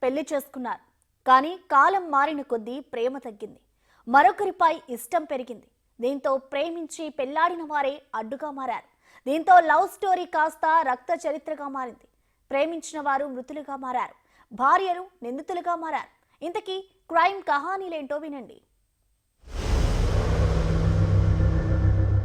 పెళ్లి చేసుకున్నారు. కానీ కాలం మారిన కొద్దీ ప్రేమ తగ్గింది. మరొకరిపై ఇష్టం పెరిగింది. దీంతో ప్రేమించి పెళ్లాడిన వారే అడ్డుగా మారారు. దీంతో లవ్ స్టోరీ కాస్త రక్త చరిత్రగా మారింది. ప్రేమించిన వారు మృతులుగా మారారు. భార్యలు నిందితులుగా మారారు. ఇంతకీ క్రైమ్ కహానీలేంటో వినండి.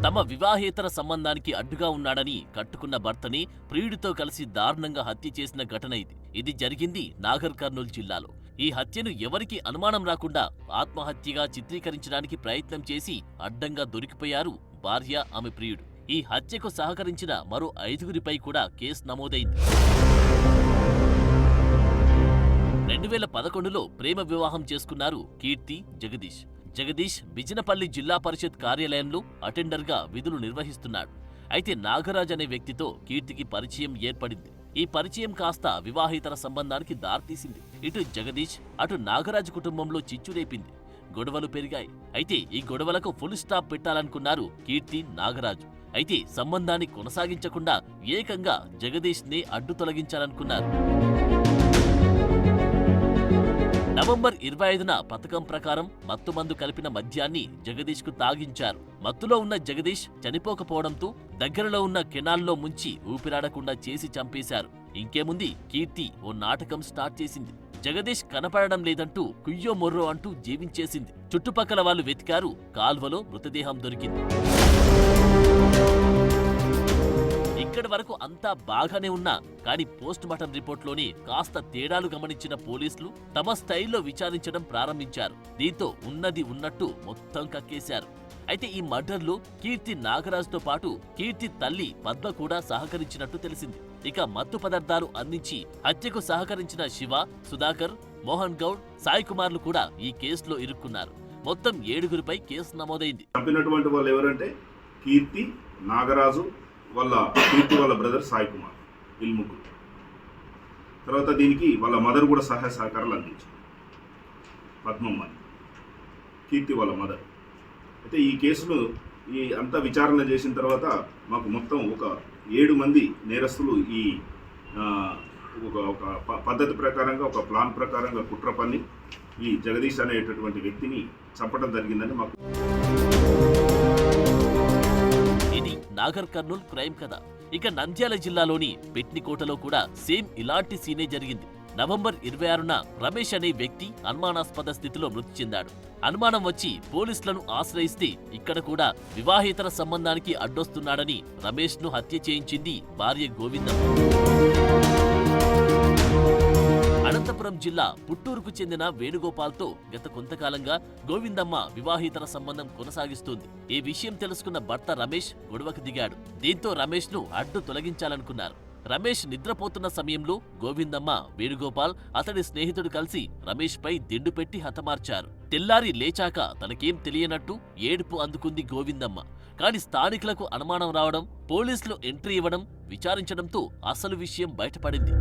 తమ వివాహేతర సంబంధానికి అడ్డుగా ఉన్నాడని కట్టుకున్న భర్తని ప్రియుడితో కలిసి దారుణంగా హత్య చేసిన ఘటన ఇది జరిగింది నాగర్ కర్నూల్ జిల్లాలో. ఈ హత్యను ఎవరికి అనుమానం రాకుండా ఆత్మహత్యగా చిత్రీకరించడానికి ప్రయత్నం చేసి అడ్డంగా దొరికిపోయారు భార్య, ఆమె ప్రియుడు. ఈ హత్యకు సహకరించిన మరో 5గురిపై కూడా కేసు నమోదైంది. 2011లో ప్రేమ వివాహం చేసుకున్నారు కీర్తి, జగదీష్. జగదీష్ బిజినపల్లి జిల్లా పరిషత్ కార్యాలయంలో అటెండర్గా విధులు నిర్వహిస్తున్నాడు. అయితే నాగరాజ్ అనే వ్యక్తితో కీర్తికి పరిచయం ఏర్పడింది. ఈ పరిచయం కాస్త వివాహేతర సంబంధానికి దారితీసింది. ఇటు జగదీష్, అటు నాగరాజ్ కుటుంబంలో చిచ్చు రేపింది. గొడవలు పెరిగాయి. అయితే ఈ గొడవలకు ఫుల్ స్టాప్ పెట్టాలనుకున్నారు కీర్తి, నాగరాజు. అయితే సంబంధాన్ని కొనసాగించకుండా ఏకంగా జగదీష్ ని అడ్డు తొలగించాలనుకున్నారు. నవంబర్ 25న పథకం ప్రకారం మత్తుమందు కలిపిన మద్యాన్ని జగదీష్ కు తాగించారు. మత్తులో ఉన్న జగదీష్ చనిపోకపోవడంతో దగ్గరలో ఉన్న కెనాల్లో ముంచి ఊపిరాడకుండా చేసి చంపేశారు. ఇంకేముంది, కీర్తి ఓ నాటకం స్టార్ట్ చేసింది. జగదీష్ కనపడడం లేదంటూ కుయ్యో మొర్రో అంటూ జీవించేసింది. చుట్టుపక్కల వాళ్ళు వెతికారు. కాల్వలో మృతదేహం దొరికింది. ఇక్కడి వరకు అంతా బాగానే ఉన్నా కానీ పోస్ట్ మార్టం రిపోర్ట్లోనే కాస్త తేడాలు గమనించిన పోలీసులు తమ స్టైల్లో విచారించడం ప్రారంభించారు. దీంతో ఉన్నది ఉన్నట్టు మొత్తం కక్కేశారు. అయితే ఈ మర్డర్లో కీర్తి, నాగరాజ్తో పాటు కీర్తి తల్లి పద్మ కూడా సహకరించినట్టు తెలిసింది. ఇక మత్తు పదార్థాలు అందించి హత్యకు సహకరించిన శివ, సుధాకర్, మోహన్ గౌడ్, సాయి కుమార్లు కూడా ఈ కేసులో ఇరుక్కున్నారు. మొత్తం 7గురిపై కేసు నమోదైంది. చంపినటువంటి వాళ్ళు ఎవరంటే కీర్తి, నాగరాజు, కీర్తి వాళ్ళ బ్రదర్ సాయి కుమార్, వీళ్ళు ముగ్గురు. తర్వాత దీనికి వాళ్ళ మదర్ కూడా సహాయ సహకారాలు అందించారు, పద్మమ్మ, కీర్తి వాళ్ళ మదర్. అయితే ఈ కేసును అంతా విచారణ చేసిన తర్వాత మాకు మొత్తం ఒక 7 మంది నేరస్తులు ఈ ఒక పద్ధతి ప్రకారంగా, ఒక ప్లాన్ ప్రకారంగా కుట్ర పన్ని ఈ జగదీష్ అనేటటువంటి వ్యక్తిని చంపడం జరిగిందని మాకు. నాగర్ కర్నూల్ క్రైమ్ కథ. ఇక నంద్యాల జిల్లాలోని పెట్నికోటలో కూడా సేమ్ ఇలాంటి సీనే జరిగింది. నవంబర్ 26న రమేష్ అనే వ్యక్తి అనుమానాస్పద స్థితిలో మృతి చెందాడు. అనుమానం వచ్చి పోలీసులను ఆశ్రయిస్తే ఇక్కడ కూడా వివాహేతర సంబంధానికి అడ్డొస్తున్నాడని రమేష్ ను హత్య చేయించింది భార్య గోవిందమ్మ. అనంతపురం జిల్లా పుట్టూరుకు చెందిన వేణుగోపాల్తో గత కొంతకాలంగా గోవిందమ్మ వివాహేతర సంబంధం కొనసాగిస్తోంది. ఈ విషయం తెలుసుకున్న భర్త రమేష్ గొడవకు దిగాడు. దీంతో రమేష్ ను అడ్డు తొలగించాలనుకున్నారు. రమేష్ నిద్రపోతున్న సమయంలో గోవిందమ్మ, వేణుగోపాల్, అతడి స్నేహితుడు కలిసి రమేష్ పై దిండు పెట్టి హతమార్చారు. తెల్లారి లేచాక తనకేం తెలియనట్టు ఏడుపు అందుకుంది గోవిందమ్మ. కాని స్థానికులకు అనుమానం రావడం, పోలీసులు ఎంట్రీ ఇవ్వడం, విచారించడంతో అసలు విషయం బయటపడింది.